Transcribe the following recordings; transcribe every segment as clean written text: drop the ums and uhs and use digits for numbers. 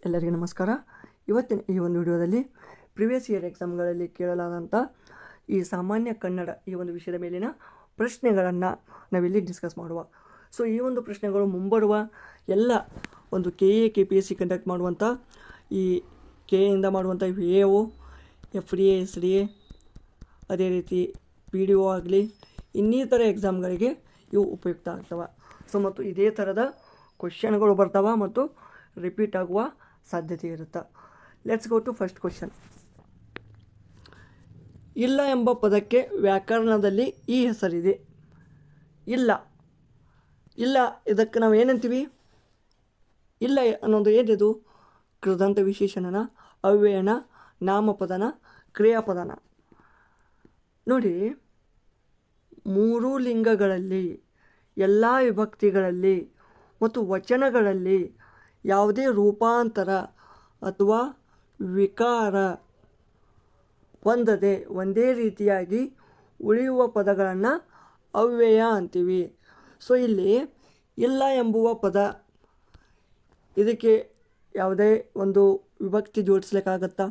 ಎಲ್ಲರಿಗೂ ನಮಸ್ಕಾರ. ಇವತ್ತಿನ ಈ ಒಂದು ವಿಡಿಯೋದಲ್ಲಿ ಪ್ರಿವಿಯಸ್ ಇಯರ್ ಎಕ್ಸಾಮ್ಗಳಲ್ಲಿ ಕೇಳಲಾದಂಥ ಈ ಸಾಮಾನ್ಯ ಕನ್ನಡ ಈ ಒಂದು ವಿಷಯದ ಮೇಲಿನ ಪ್ರಶ್ನೆಗಳನ್ನು ನಾವಿಲ್ಲಿ ಡಿಸ್ಕಸ್ ಮಾಡುವ. ಸೊ ಈ ಒಂದು ಪ್ರಶ್ನೆಗಳು ಮುಂಬರುವ ಎಲ್ಲ ಒಂದು KPSC ಕಂಡಕ್ಟ್ ಮಾಡುವಂಥ ಈ ಕೆಯಿಂದ ಮಾಡುವಂಥ VAO, FDA, SDA, ಅದೇ ರೀತಿ PDO ಆಗಲಿ ಇನ್ನಿತರ ಎಕ್ಸಾಮ್ಗಳಿಗೆ ಇವು ಉಪಯುಕ್ತ ಆಗ್ತವೆ. ಸೊ ಮತ್ತು ಇದೇ ಥರದ ಕ್ವಶನ್ಗಳು ಬರ್ತಾವೆ ಮತ್ತು ರಿಪೀಟ್ ಆಗುವ ಸಾಧ್ಯತೆ ಇರುತ್ತೆ. Let's go to first question. ಇಲ್ಲ ಎಂಬ ಪದಕ್ಕೆ ವ್ಯಾಕರಣದಲ್ಲಿ ಈ ಹೆಸರಿದೆ. ಇಲ್ಲ ಇಲ್ಲ ಇದಕ್ಕೆ ನಾವು ಏನಂತೀವಿ? ಇಲ್ಲ ಅನ್ನೋದು ಏನಿದು? ಕೃದಂತ ವಿಶೇಷಣನ, ಅವ್ಯಯನ, ನಾಮಪದನ, ಕ್ರಿಯಾಪದನ. ನೋಡಿ, ಮೂರೂ ಲಿಂಗಗಳಲ್ಲಿ, ಎಲ್ಲ ವಿಭಕ್ತಿಗಳಲ್ಲಿ ಮತ್ತು ವಚನಗಳಲ್ಲಿ ಯಾವುದೇ ರೂಪಾಂತರ ಅಥವಾ ವಿಕಾರ ಹೊಂದದೆ ಒಂದೇ ರೀತಿಯಾಗಿ ಉಳಿಯುವ ಪದಗಳನ್ನು ಅವ್ಯಯ ಅಂತೀವಿ. ಸೊ ಇಲ್ಲಿ ಇಲ್ಲ ಎಂಬುವ ಪದ, ಇದಕ್ಕೆ ಯಾವುದೇ ಒಂದು ವಿಭಕ್ತಿ ಜೋಡಿಸ್ಲಿಕ್ಕಾಗತ್ತಾ?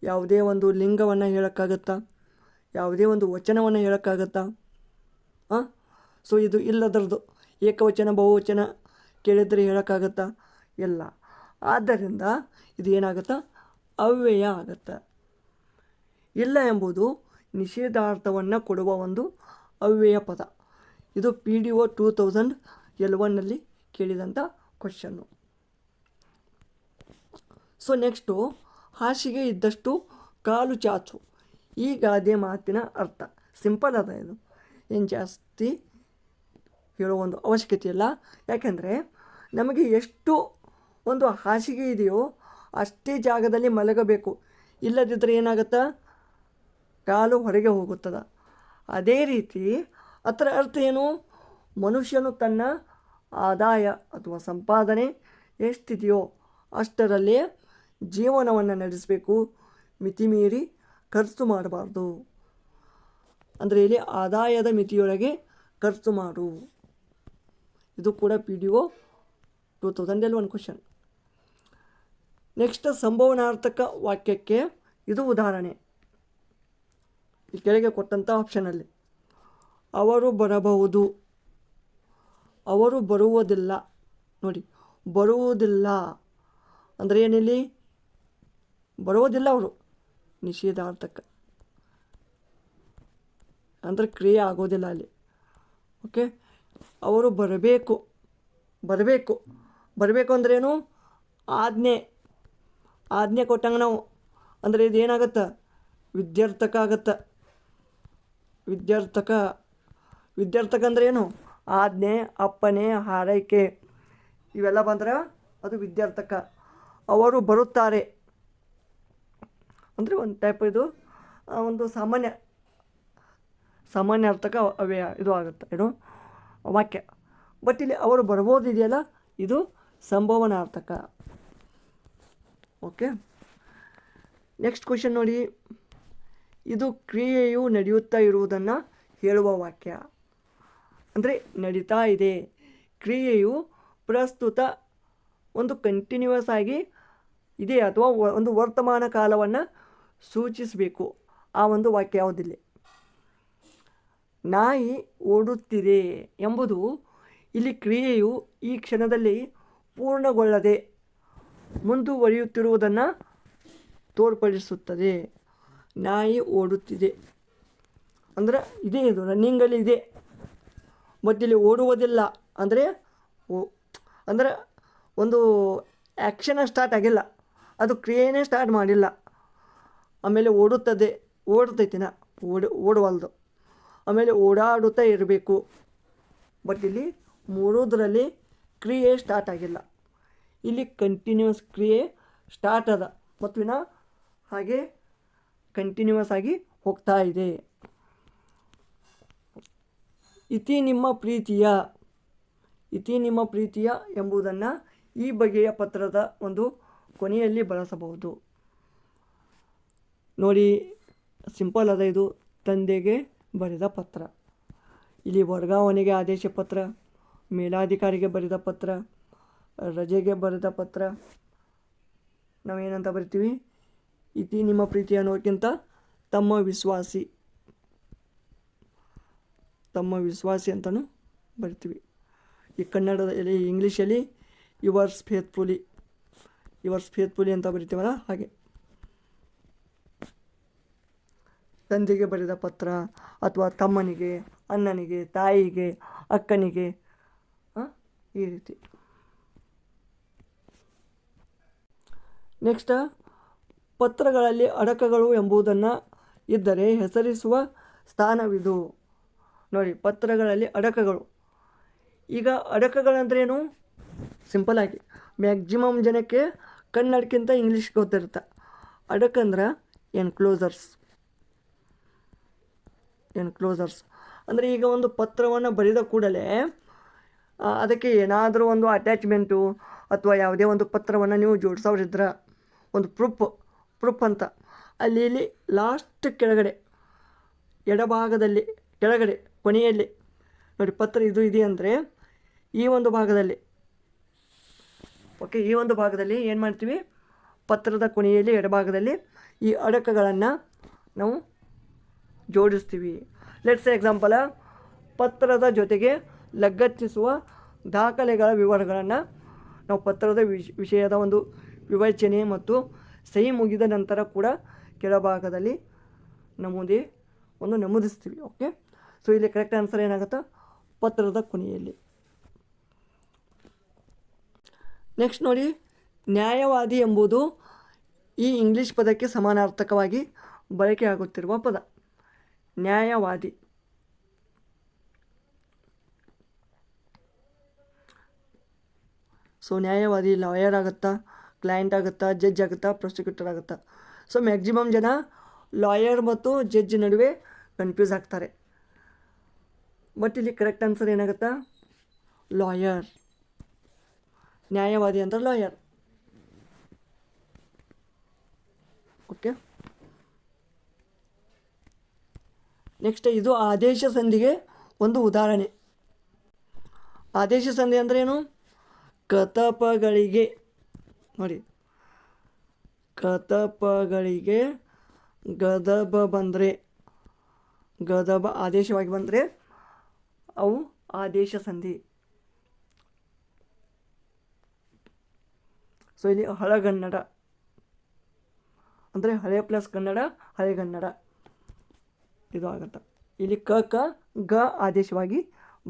ಯಾವುದೇ ಒಂದು ಲಿಂಗವನ್ನು ಹೇಳೋಕ್ಕಾಗತ್ತಾ? ಯಾವುದೇ ಒಂದು ವಚನವನ್ನು ಹೇಳೋಕ್ಕಾಗತ್ತಾ? ಸೊ ಇದು ಇಲ್ಲದ್ರದ್ದು ಏಕವಚನ ಬಹುವಚನ ಕೇಳಿದರೆ ಹೇಳೋಕ್ಕಾಗತ್ತಾ? ಇಲ್ಲ. ಆದ್ದರಿಂದ ಇದು ಏನಾಗುತ್ತಾ? ಅವ್ಯಯ ಆಗುತ್ತೆ. ಇಲ್ಲ ಎಂಬುದು ನಿಷೇಧಾರ್ಥವನ್ನು ಕೊಡುವ ಒಂದು ಅವ್ಯಯ ಪದ. ಇದು PDO 2011ನಲ್ಲಿ ಕೇಳಿದಂಥ ಕ್ವಶನ್ನು. ಸೊ ನೆಕ್ಸ್ಟು, ಹಾಸಿಗೆ ಇದ್ದಷ್ಟು ಕಾಲು ಚಾಚು. ಈ ಗಾದೆ ಮಾತಿನ ಅರ್ಥ ಸಿಂಪಲ್ ಅದ, ಇದು ಏನು ಜಾಸ್ತಿ ಹೇಳೋ ಒಂದು ಅವಶ್ಯಕತೆ ಇಲ್ಲ. ಯಾಕೆಂದರೆ ನಮಗೆ ಎಷ್ಟು ಒಂದು ಹಾಸಿಗೆ ಇದೆಯೋ ಅಷ್ಟೇ ಜಾಗದಲ್ಲಿ ಮಲಗಬೇಕು. ಇಲ್ಲದಿದ್ದರೆ ಏನಾಗುತ್ತಾ? ಕಾಲು ಹೊರಗೆ ಹೋಗುತ್ತದೆ. ಅದೇ ರೀತಿ ಅದರ ಅರ್ಥ ಏನು? ಮನುಷ್ಯನು ತನ್ನ ಆದಾಯ ಅಥವಾ ಸಂಪಾದನೆ ಎಷ್ಟಿದೆಯೋ ಅಷ್ಟರಲ್ಲೇ ಜೀವನವನ್ನು ನಡೆಸಬೇಕು, ಮಿತಿಮೀರಿ ಖರ್ಚು ಮಾಡಬಾರ್ದು. ಅಂದರೆ ಇಲ್ಲಿ ಆದಾಯದ ಮಿತಿಯೊಳಗೆ ಖರ್ಚು ಮಾಡು. ಇದು ಕೂಡ PDO 2011 ಕ್ವಶನ್. ನೆಕ್ಸ್ಟ್, ಸಂಭವನಾರ್ಥಕ ವಾಕ್ಯಕ್ಕೆ ಇದು ಉದಾಹರಣೆ. ಈ ಕೆಳಗೆ ಕೊಟ್ಟಂಥ ಆಪ್ಷನಲ್ಲಿ ಅವರು ಬರಬಹುದು, ಅವರು ಬರುವುದಿಲ್ಲ. ನೋಡಿ, ಬರುವುದಿಲ್ಲ ಅಂದರೆ ಏನಿಲ್ಲಿ? ಬರುವುದಿಲ್ಲ, ಅವರು ನಿಷೇಧಾರ್ಥಕ ಅಂದರೆ ಕ್ರಿಯೆ ಆಗೋದಿಲ್ಲ ಅಲ್ಲಿ. ಓಕೆ, ಅವರು ಬರಬೇಕು. ಬರಬೇಕು ಬರಬೇಕು ಅಂದ್ರೇನು? ಆಜ್ಞೆ ಕೊಟ್ಟಂಗೆ ನಾವು, ಅಂದರೆ ಇದು ಏನಾಗುತ್ತೆ? ವಿದ್ಯಾರ್ಥಕ ಆಗುತ್ತೆ. ವಿದ್ಯಾರ್ಥಕ ಅಂದ್ರೆ ಏನು? ಆಜ್ಞೆ, ಅಪ್ಪಣೆ, ಹಾರೈಕೆ ಇವೆಲ್ಲ ಬಂದ್ರೆ ಅದು ವಿದ್ಯಾರ್ಥಕ. ಅವರು ಬರುತ್ತಾರೆ ಅಂದರೆ ಒಂದು ಟೈಪ್, ಇದು ಒಂದು ಸಾಮಾನ್ಯ ಅರ್ಥಕ ಅವ್ಯಯ ಇದು ಆಗುತ್ತೆ, ಏನು ವಾಕ್ಯ. ಬಟ್ ಇಲ್ಲಿ ಅವರು ಬರ್ಬೋದಿದೆಯಲ್ಲ, ಇದು ಸಂಭವನಾರ್ಥಕ. ಓಕೆ, ನೆಕ್ಸ್ಟ್ ಕ್ವೆಶನ್ ನೋಡಿ. ಇದು ಕ್ರಿಯೆಯು ನಡೆಯುತ್ತಾ ಇರುವುದನ್ನು ಹೇಳುವ ವಾಕ್ಯ. ಅಂದರೆ ನಡೀತಾ ಇದೆ, ಕ್ರಿಯೆಯು ಪ್ರಸ್ತುತ ಒಂದು ಕಂಟಿನ್ಯೂಯಸ್ ಆಗಿ ಇದೆ ಅಥವಾ ಒಂದು ವರ್ತಮಾನ ಕಾಲವನ್ನು ಸೂಚಿಸಬೇಕು. ಆ ಒಂದು ವಾಕ್ಯ ಯಾವುದಿಲ್ಲ. ನಾಯಿ ಓಡುತ್ತಿದೆ ಎಂಬುದು ಇಲ್ಲಿ ಕ್ರಿಯೆಯು ಈ ಕ್ಷಣದಲ್ಲಿ ಪೂರ್ಣಗೊಳ್ಳದೆ ಮುಂದುವರಿಯುತ್ತಿರುವುದನ್ನು ತೋರ್ಪಡಿಸುತ್ತದೆ. ನಾಯಿ ಓಡುತ್ತಿದೆ ಅಂದರೆ ಇದೇ, ಇದು ರನ್ನಿಂಗಲ್ಲಿ ಇದೆ. ಬಟ್ ಇಲ್ಲಿ ಓಡುವುದಿಲ್ಲ ಅಂದರೆ ಒಂದು ಆ್ಯಕ್ಷನ್ ಸ್ಟಾರ್ಟ್ ಆಗಿಲ್ಲ, ಅದು ಕ್ರಿಯೆನೇ ಸ್ಟಾರ್ಟ್ ಮಾಡಿಲ್ಲ. ಆಮೇಲೆ ಓಡ್ತೈತಿನ ಓಡವಲ್ದು. ಆಮೇಲೆ ಓಡಾಡುತ್ತಾ ಇರಬೇಕು. ಬಟ್ ಇಲ್ಲಿ ಮೂರೋದರಲ್ಲಿ ಕ್ರಿಯೆ ಸ್ಟಾರ್ಟ್ ಆಗಿಲ್ಲ. ಇಲ್ಲಿ ಕಂಟಿನ್ಯೂಸ್ ಕ್ರಿಯೆ ಸ್ಟಾರ್ಟ್ ಅದ ಮತ್ತು ಹಾಗೆ ಕಂಟಿನ್ಯೂಸ್ ಆಗಿ ಹೋಗ್ತಾ ಇದೆ. ಇತಿ ನಿಮ್ಮ ಪ್ರೀತಿಯ ಎಂಬುದನ್ನು ಈ ಬಗೆಯ ಪತ್ರದ ಒಂದು ಕೊನೆಯಲ್ಲಿ ಬಳಸಬಹುದು. ನೋಡಿ, ಸಿಂಪಲ್ ಅದ. ಇದು ತಂದೆಗೆ ಬರೆದ ಪತ್ರ. ಇಲ್ಲಿ ವರ್ಗಾವಣೆಗೆ ಆದೇಶ ಪತ್ರ, ಮೇಲಾಧಿಕಾರಿಗೆ ಬರೆದ ಪತ್ರ, ರಜೆಗೆ ಬರೆದ ಪತ್ರ, ನಾವೇನಂತ ಬರಿತೀವಿ, ಇತಿ ನಿಮ್ಮ ಪ್ರೀತಿ ಅನ್ನೋಕ್ಕಿಂತ ತಮ್ಮ ವಿಶ್ವಾಸಿ ಅಂತಲೂ ಬರಿತೀವಿ. ಈ ಕನ್ನಡದಲ್ಲಿ ಇಂಗ್ಲೀಷಲ್ಲಿ ಯುವರ್ಸ್ ಫೇತ್ಫುಲಿ ಅಂತ ಬರಿತೀವಲ್ಲ ಹಾಗೆ. ತಂದೆಗೆ ಬರೆದ ಪತ್ರ ಅಥವಾ ತಮ್ಮನಿಗೆ, ಅಣ್ಣನಿಗೆ, ತಾಯಿಗೆ, ಅಕ್ಕನಿಗೆ, ಈ ರೀತಿ. ನೆಕ್ಸ್ಟ್, ಪತ್ರಗಳಲ್ಲಿ ಅಡಕಗಳು ಎಂಬುದನ್ನು ಇದ್ದರೆ ಹೆಸರಿಸುವ ಸ್ಥಾನವಿದು. ನೋಡಿ, ಪತ್ರಗಳಲ್ಲಿ ಅಡಕಗಳು. ಈಗ ಅಡಕಗಳಂದ್ರೇನು? ಸಿಂಪಲ್ ಆಗಿ ಮ್ಯಾಕ್ಸಿಮಮ್ ಜನಕ್ಕೆ ಕನ್ನಡಕ್ಕಿಂತ ಇಂಗ್ಲೀಷ್ ಗೊತ್ತಿರುತ್ತೆ. ಅಡಕಂದ್ರೆ ಎನ್ಕ್ಲೋಸರ್ಸ್ ಅಂದರೆ ಈಗ ಒಂದು ಪತ್ರವನ್ನು ಬರೆದ ಕೂಡಲೇ ಅದಕ್ಕೆ ಏನಾದರೂ ಒಂದು ಅಟ್ಯಾಚ್ಮೆಂಟು ಅಥವಾ ಯಾವುದೇ ಒಂದು ಪತ್ರವನ್ನು ನೀವು ಜೋಡಿಸೋರಿದ್ರೆ ಒಂದು ಪ್ರೂಫ್ ಅಂತ ಇಲ್ಲಿ ಲಾಸ್ಟ್ ಕೆಳಗಡೆ ಎಡಭಾಗದಲ್ಲಿ ಕೆಳಗಡೆ ಕೊನೆಯಲ್ಲಿ ನೋಡಿ, ಪತ್ರ ಇದು ಇದೆ ಅಂದರೆ ಈ ಒಂದು ಭಾಗದಲ್ಲಿ ಈ ಒಂದು ಭಾಗದಲ್ಲಿ ಏನು ಮಾಡ್ತೀವಿ, ಪತ್ರದ ಕೊನೆಯಲ್ಲಿ ಎಡಭಾಗದಲ್ಲಿ ಈ ಅಡಕಗಳನ್ನು ನಾವು ಜೋಡಿಸ್ತೀವಿ. ಲೆಟ್ಸ್ ಎಕ್ಸಾಂಪಲ್, ಪತ್ರದ ಜೊತೆಗೆ ಲಗತ್ತಿಸುವ ದಾಖಲೆಗಳ ವಿವರಗಳನ್ನು ನಾವು ಪತ್ರದ ವಿಷಯದ ಒಂದು ವಿವೇಚನೆ ಮತ್ತು ಸಹಿ ಮುಗಿದ ನಂತರ ಕೂಡ ಕೆಳಭಾಗದಲ್ಲಿ ನಮೂದಿಸ್ತೀವಿ. ಓಕೆ, ಸೊ ಇಲ್ಲಿ ಕರೆಕ್ಟ್ ಆನ್ಸರ್ ಏನಾಗುತ್ತೆ, ಪತ್ರದ ಕೊನೆಯಲ್ಲಿ. ನೆಕ್ಸ್ಟ್ ನೋಡಿ, ನ್ಯಾಯವಾದಿ ಎಂಬುದು ಈ ಇಂಗ್ಲೀಷ್ ಪದಕ್ಕೆ ಸಮಾನಾರ್ಥಕವಾಗಿ ಬಳಕೆಯಾಗುತ್ತಿರುವ ಪದ. ನ್ಯಾಯವಾದಿ. ಸೊ ನ್ಯಾಯವಾದಿ ಲಾಯರ್ ಆಗುತ್ತಾ, ಕ್ಲೈಂಟ್ ಆಗುತ್ತಾ, ಜಡ್ಜ್ ಆಗುತ್ತಾ, ಪ್ರಾಸಿಕ್ಯೂಟರ್ ಆಗುತ್ತಾ? ಸೊ ಮ್ಯಾಕ್ಸಿಮಮ್ ಜನ ಲಾಯರ್ ಮತ್ತು ಜಡ್ಜ್ ನಡುವೆ ಕನ್ಫ್ಯೂಸ್ ಆಗ್ತಾರೆ. ಬಟ್ ಇಲ್ಲಿ ಕರೆಕ್ಟ್ ಆನ್ಸರ್ ಏನಾಗುತ್ತಾ, ಲಾಯರ್. ನ್ಯಾಯವಾದಿ ಅಂತ ಲಾಯರ್. ಓಕೆ, ನೆಕ್ಸ್ಟ್, ಇದು ಆದೇಶ ಸಂಧಿಗೆ ಒಂದು ಉದಾಹರಣೆ. ಆದೇಶ ಸಂಧಿ ಅಂದರೆ ಏನು? ಕತಪಗಳಿಗೆ ನೋಡಿ, ಕತಪಗಳಿಗೆ ಗದಬ ಆದೇಶವಾಗಿ ಬಂದರೆ ಅವು ಆದೇಶ ಸಂಧಿ. ಸೊ ಇಲ್ಲಿ ಹಳಗನ್ನಡ ಅಂದರೆ ಹಳೆ ಪ್ಲಸ್ ಕನ್ನಡ, ಹಳೆಗನ್ನಡ ಇದು ಆಗುತ್ತೆ. ಇಲ್ಲಿ ಗ ಆದೇಶವಾಗಿ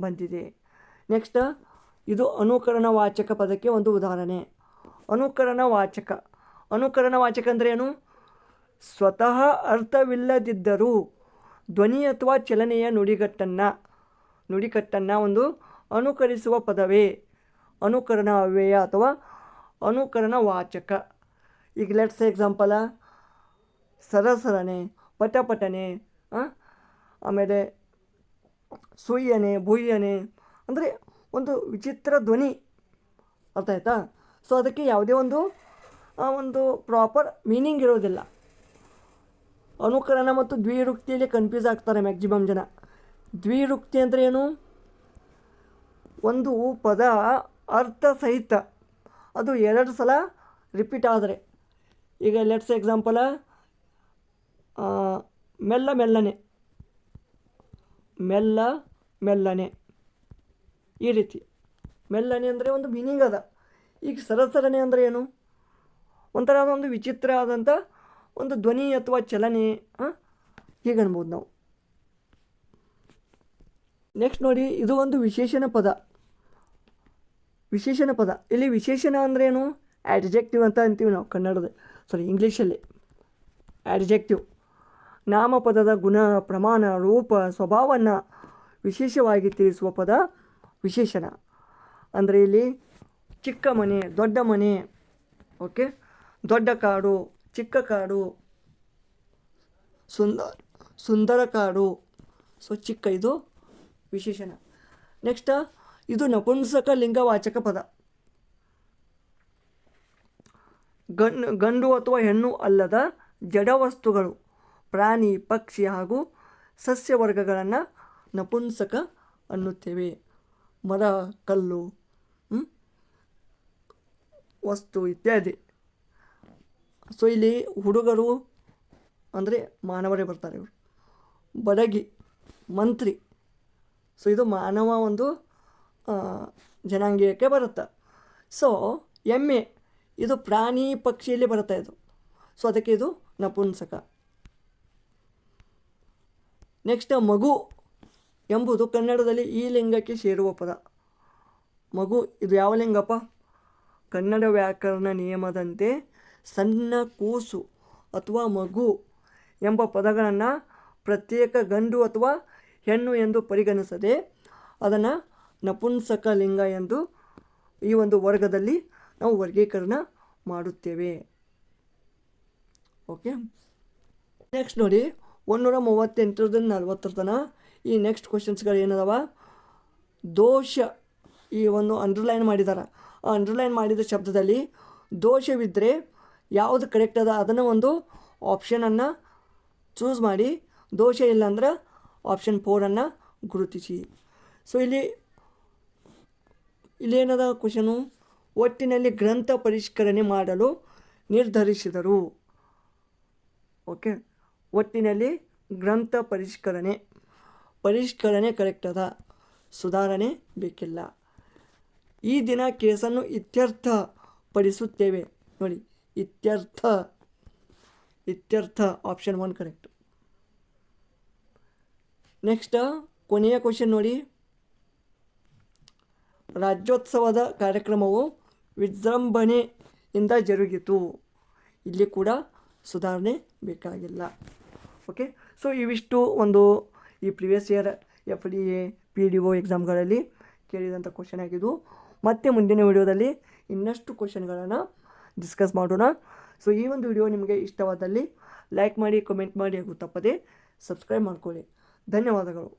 ಬಂದಿದೆ. ನೆಕ್ಸ್ಟ್, ಇದು ಅನುಕರಣ ವಾಚಕ ಪದಕ್ಕೆ ಒಂದು ಉದಾಹರಣೆ. ಅನುಕರಣ ವಾಚಕ ಅಂದರೆ ಏನು? ಸ್ವತಃ ಅರ್ಥವಿಲ್ಲದಿದ್ದರೂ ಧ್ವನಿ ಅಥವಾ ಚಲನೆಯ ನುಡಿಕಟ್ಟನ್ನು ಒಂದು ಅನುಕರಿಸುವ ಪದವೇ ಅನುಕರಣ ಅವ್ಯಯ ಅಥವಾ ಅನುಕರಣ ವಾಚಕ. ಈಗ ಲೆಟ್ಸ್ ಎಕ್ಸಾಂಪಲ, ಸರಸರನೆ, ಪಟಪಟನೆ, ಆಮೇಲೆ ಸುಯ್ಯನೆ, ಭುಯ್ಯನೆ ಅಂದರೆ ಒಂದು ವಿಚಿತ್ರ ಧ್ವನಿ, ಅರ್ಥ ಆಯ್ತಾ? ಸೊ ಅದಕ್ಕೆ ಯಾವುದೇ ಒಂದು ಪ್ರಾಪರ್ ಮೀನಿಂಗ್ ಇರೋದಿಲ್ಲ. ಅನುಕರಣ ಮತ್ತು ದ್ವಿರುಕ್ತಿಯಲ್ಲಿ ಕನ್ಫ್ಯೂಸ್ ಆಗ್ತಾರೆ ಮ್ಯಾಕ್ಸಿಮಮ್ ಜನ. ದ್ವಿರುಕ್ತಿ ಅಂದರೆ ಏನು? ಒಂದು ಪದ ಅರ್ಥ ಸಹಿತ ಅದು 2 ಸಲ ರಿಪೀಟ್ ಆದರೆ, ಈಗ ಲೆಟ್ಸ್ ಎಕ್ಸಾಂಪಲ, ಮೆಲ್ಲನೆ ಈ ರೀತಿ. ಮೆಲ್ಲನೆ ಅಂದರೆ ಒಂದು ಮೀನಿಂಗ್ ಅದ. ಈಗ ಸರಸರನೆ ಅಂದರೆ ಏನು? ಒಂಥರ ಒಂದು ವಿಚಿತ್ರ ಆದಂಥ ಒಂದು ಧ್ವನಿ ಅಥವಾ ಚಲನೆ, ಹೀಗೆ ಅನ್ಬೋದು ನಾವು. ನೆಕ್ಸ್ಟ್ ನೋಡಿ, ಇದು ಒಂದು ವಿಶೇಷಣ ಪದ. ಇಲ್ಲಿ ವಿಶೇಷಣ ಅಂದ್ರೇನು? ಆಡ್ಜೆಕ್ಟಿವ್ ಅಂತ ಅಂತೀವಿ ನಾವು ಇಂಗ್ಲೀಷಲ್ಲಿ. ಆಡ್ಜೆಕ್ಟಿವ್ ನಾಮಪದದ ಗುಣ, ಪ್ರಮಾಣ, ರೂಪ, ಸ್ವಭಾವವನ್ನು ವಿಶೇಷವಾಗಿ ತಿಳಿಸುವ ಪದ ವಿಶೇಷಣ. ಅಂದರೆ ಇಲ್ಲಿ ಚಿಕ್ಕ ಮನೆ, ದೊಡ್ಡ ಮನೆ, ಓಕೆ, ದೊಡ್ಡ ಕಾಡು, ಚಿಕ್ಕ ಕಾಡು, ಸುಂದರ ಕಾಡು. ಸೊ ಚಿಕ್ಕ, ಇದು ವಿಶೇಷಣ. ನೆಕ್ಸ್ಟ್, ಇದು ನಪುಂಸಕ ಲಿಂಗವಾಚಕ ಪದ. ಗಂಡು ಅಥವಾ ಹೆಣ್ಣು ಅಲ್ಲದ ಜಡವಸ್ತುಗಳು, ಪ್ರಾಣಿ, ಪಕ್ಷಿ ಹಾಗೂ ಸಸ್ಯವರ್ಗಗಳನ್ನು ನಪುಂಸಕ ಅನ್ನುತ್ತೇವೆ. ಮರ, ಕಲ್ಲು, ವಸ್ತು ಇತ್ಯಾದಿ. ಸೊ ಇಲ್ಲಿ ಹುಡುಗರು ಅಂದರೆ ಮಾನವರೇ ಬರ್ತಾರೆ. ಇವರು ಬಡಗಿ, ಮಂತ್ರಿ. ಸೊ ಇದು ಮಾನವ ಒಂದು ಜನಾಂಗೀಯಕ್ಕೆ ಬರುತ್ತೆ. ಸೊ ಎಮ್ಮೆ ಇದು ಪ್ರಾಣಿ ಪಕ್ಷಿಯಲ್ಲಿ ಬರುತ್ತೆ ಇದು. ಸೊ ಅದಕ್ಕೆ ಇದು ನಪುಂಸಕ. ನೆಕ್ಸ್ಟ್ ಮಗು ಎಂಬುದು ಕನ್ನಡದಲ್ಲಿ ಈ ಲಿಂಗಕ್ಕೆ ಸೇರುವ ಪದ. ಮಗು ಇದು ಯಾವ ಲಿಂಗಪ್ಪ? ಕನ್ನಡ ವ್ಯಾಕರಣ ನಿಯಮದಂತೆ ಸಣ್ಣ ಕೂಸು ಅಥವಾ ಮಗು ಎಂಬ ಪದಗಳನ್ನು ಪ್ರತ್ಯೇಕ ಗಂಡು ಅಥವಾ ಹೆಣ್ಣು ಎಂದು ಪರಿಗಣಿಸದೆ ಅದನ್ನು ನಪುಂಸಕ ಲಿಂಗ ಎಂದು ಈ ಒಂದು ವರ್ಗದಲ್ಲಿ ನಾವು ವರ್ಗೀಕರಣ ಮಾಡುತ್ತೇವೆ. ಓಕೆ, ನೆಕ್ಸ್ಟ್ ನೋಡಿ 138ರಿಂದ 40 ತನಕ ಈ ನೆಕ್ಸ್ಟ್ ಕ್ವಶನ್ಸ್ಗಳು ಏನದವ? ದೋಷ ಈ ಒಂದು ಅಂಡರ್ಲೈನ್ ಮಾಡಿದ್ದಾರೆ. ಆ ಅಂಡರ್ಲೈನ್ ಮಾಡಿದ ಶಬ್ದದಲ್ಲಿ ದೋಷವಿದ್ದರೆ ಯಾವುದು ಕರೆಕ್ಟ್ ಅದ ಅದನ್ನು ಒಂದು ಆಪ್ಷನನ್ನು ಚೂಸ್ ಮಾಡಿ, ದೋಷ ಇಲ್ಲ ಅಂದ್ರೆ ಆಪ್ಷನ್ 4 ಗುರುತಿಸಿ. ಸೊ ಇಲ್ಲೇನದ ಕ್ವಶನು? ಒಟ್ಟಿನಲ್ಲಿ ಗ್ರಂಥ ಪರಿಷ್ಕರಣೆ ಮಾಡಲು ನಿರ್ಧರಿಸಿದರು. ಓಕೆ, ಒಟ್ಟಿನಲ್ಲಿ ಗ್ರಂಥ ಪರಿಷ್ಕರಣೆ ಕರೆಕ್ಟ್ ಅದ, ಸುಧಾರಣೆ ಬೇಕಿಲ್ಲ. ಈ ದಿನ ಕೇಸನ್ನು ಇತ್ಯರ್ಥಪಡಿಸುತ್ತೇವೆ. ನೋಡಿ, ಇತ್ಯರ್ಥ ಆಪ್ಷನ್ 1 ಕರೆಕ್ಟ್. ನೆಕ್ಸ್ಟ್ ಕೊನೆಯ ಕ್ವಶನ್ ನೋಡಿ, ರಾಜ್ಯೋತ್ಸವದ ಕಾರ್ಯಕ್ರಮವು ವಿಜೃಂಭಣೆಯಿಂದ ಜರುಗಿತು. ಇಲ್ಲಿ ಕೂಡ ಸುಧಾರಣೆ ಬೇಕಾಗಿಲ್ಲ. ಓಕೆ, ಸೊ ಇವಿಷ್ಟು ಒಂದು ಈ ಪ್ರಿವಿಯಸ್ ಇಯರ್ FDA PDO ಎಕ್ಸಾಮ್ಗಳಲ್ಲಿ ಕೇಳಿದಂಥ ಕ್ವಶನ್ ಆಗಿದ್ದು. ಮತ್ತೆ ಮುಂದಿನ ವಿಡಿಯೋದಲ್ಲಿ ಇನ್ನಷ್ಟು ಕ್ವಶನ್ಗಳನ್ನು ಡಿಸ್ಕಸ್ ಮಾಡೋಣ. ಸೊ ಈ ಒಂದು ವಿಡಿಯೋ ನಿಮಗೆ ಇಷ್ಟವಾದಲ್ಲಿ ಲೈಕ್ ಮಾಡಿ, ಕಮೆಂಟ್ ಮಾಡಿ ಹಾಗೂ ತಪ್ಪದೆ ಸಬ್ಸ್ಕ್ರೈಬ್ ಮಾಡ್ಕೊಳ್ಳಿ. ಧನ್ಯವಾದಗಳು.